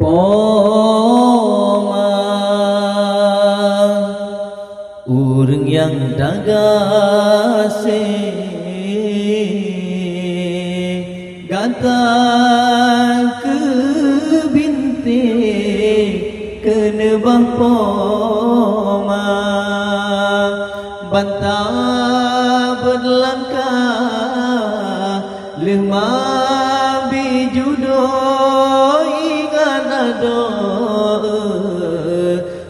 Poma urang yang dagase gata ke binti kena poma bantah berlangkah lima bijudoi ingat ada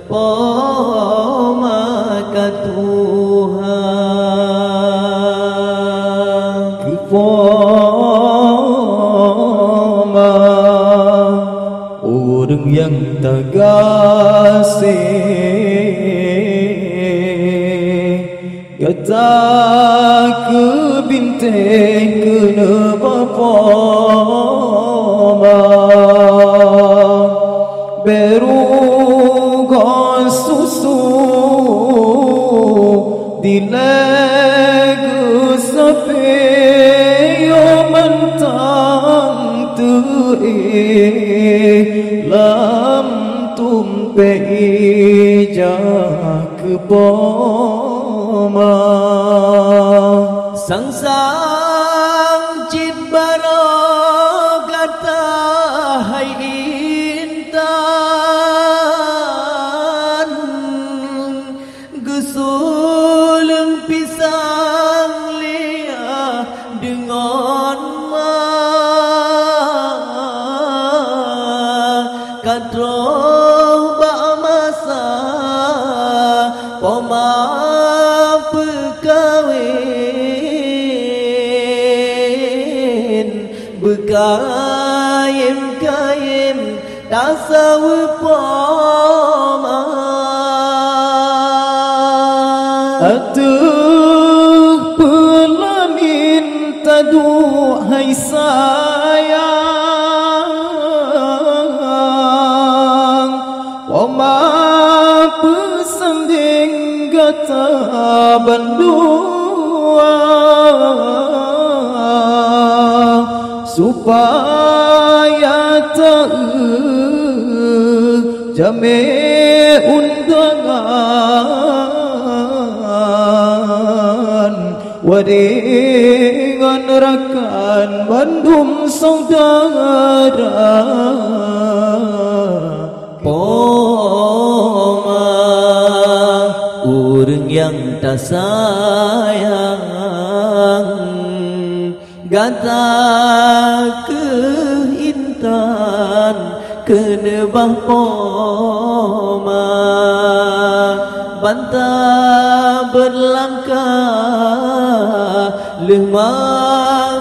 poma ka Tuhan poma orang yang tagasih kata ke bintang kena poma beru gon susu dilagu sape yo mentang tu lam tumpe ija ke poma sang sang cit baro gata hai intan gusulung pisang lia dengan ma kadro ba masa poma Bekayem tasawu poma atuh pelamin tadu hai sayang poma pesanding gata bandua supaya tak jame undangan waringan rakan bandung saudara poma urang yang tak sayang gata ke intan kena poma bantah berlangkah lima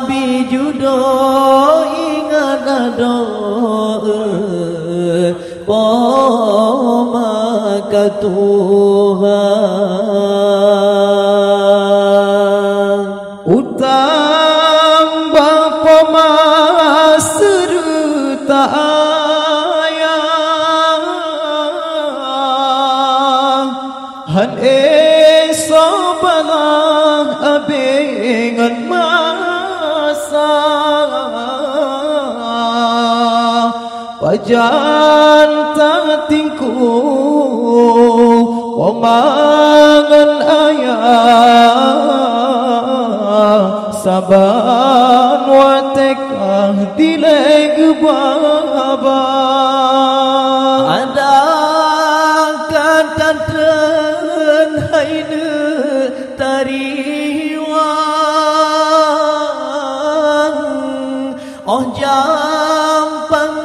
bijudo ingat ada poma ka Tuhan utang poma serta ayah han esobalah abengan masa pajan tatingku omangan ayah saban watekah dileg baba ada kata ten haine tariwang oh jampang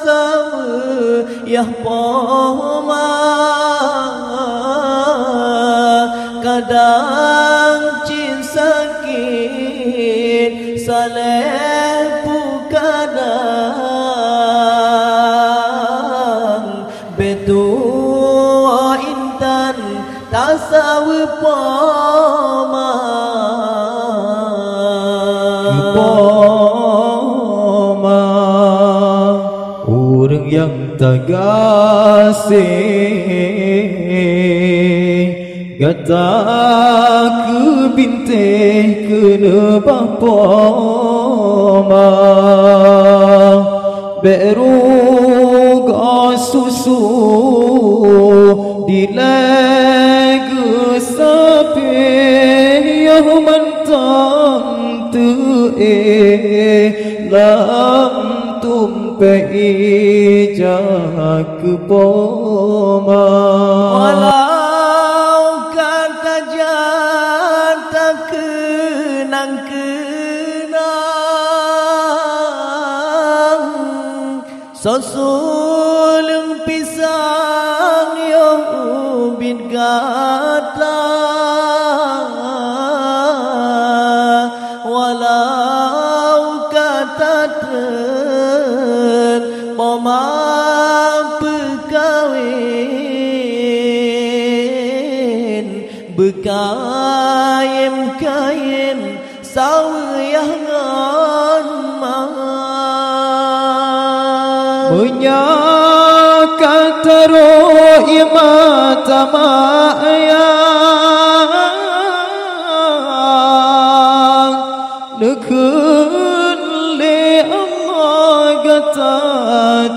sawe yah poma kadang cin sakit saleh pukadang betu intan tasawu poma poma orang yang tagasih gata ke bintang kena poma berug susu dilagu sapi yang mentang tu lam tumpai jak poma walau kata jata kenang-kenang sosulung pisang yang ubin gata walau kata ten poma pekawin bekayem-kayem sawiyangan menyakat roh imata mayang nekun le Allah gata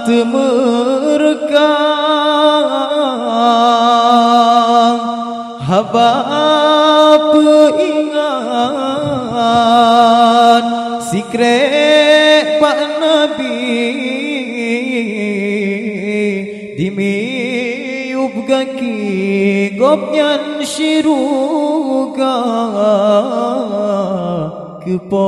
temerkang haba ingat sikret Pak Nabi dimiup gaki gopnyan syiruga kepoma